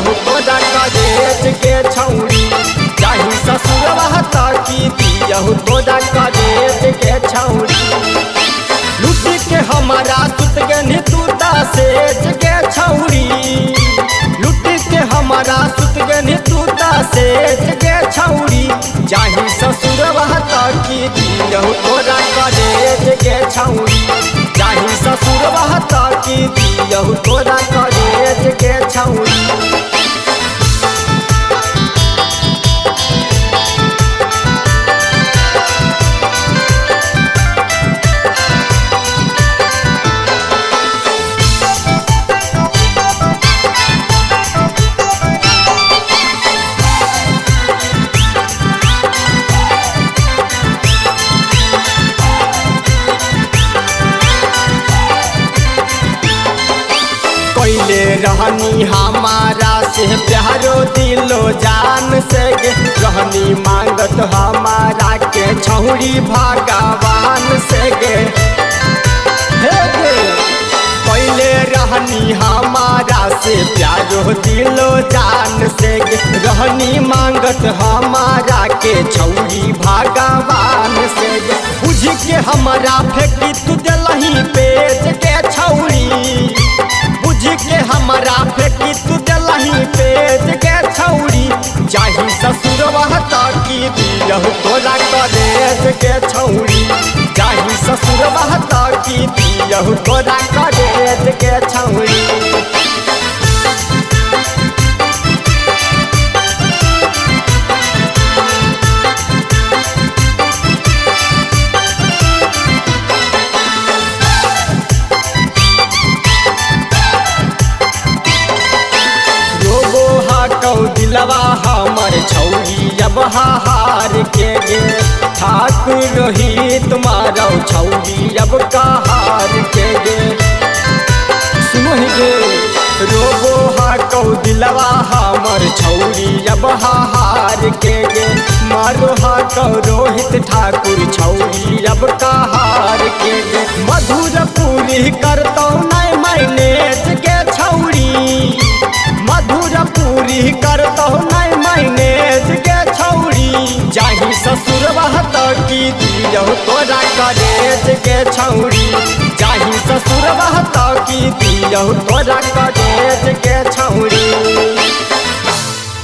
दियहु तोरा कॉलेज के छौरी चाही ससुरवा की दियहु तोरा कॉलेज के छौरी लूट के हमारा सुत गनी तूता सेज के छौरी लूट के हमारा सुत गनी तूता सेज के छौरी चाही ससुरवा की दियहु तोरा कॉलेज के छौरी चाही ससुरवा की दियहु तोरा कॉलेज के छौरी। पहले रहनी हमारा से प्यारो दिलो जान से गे रहनी मांगत हमारा के छौरी भगवान से गे हे गे पहले रहनी हमारा से प्यारो दिलो जान से गे रहनी मांगत हमारा के छौरी भगवान से गे बुझ के हमारा फेंकी तू दिलही पेज के छौरी के हमारा फेंकी तू दिलही पेज के छौरी चाही ससुरवा की दियहु तोरा कॉलेज के छौरी चाही ससुरवा की दियहु तोरा कॉलेज के छौरी। दिलवा हमर छौरी अब हार के गे ठाकुर रोहित तुम्हारा छौरी अब कहार के गे सुनो गे रोबो हाकौ दिलवा हमर छौरी अब हार के गे मारो हाकौ रोहित ठाकुर छौरी अब कहार के गे मधुर पूरी करतौ नहीं मैनेज के छौरी मधुर पूरी करतौ नहीं मैनेज के छौरी चाही ससुरवा की दियहु तोरा कॉलेज के छौरी चाही ससुरवा की दियहु तोरा कॉलेज के छौरी।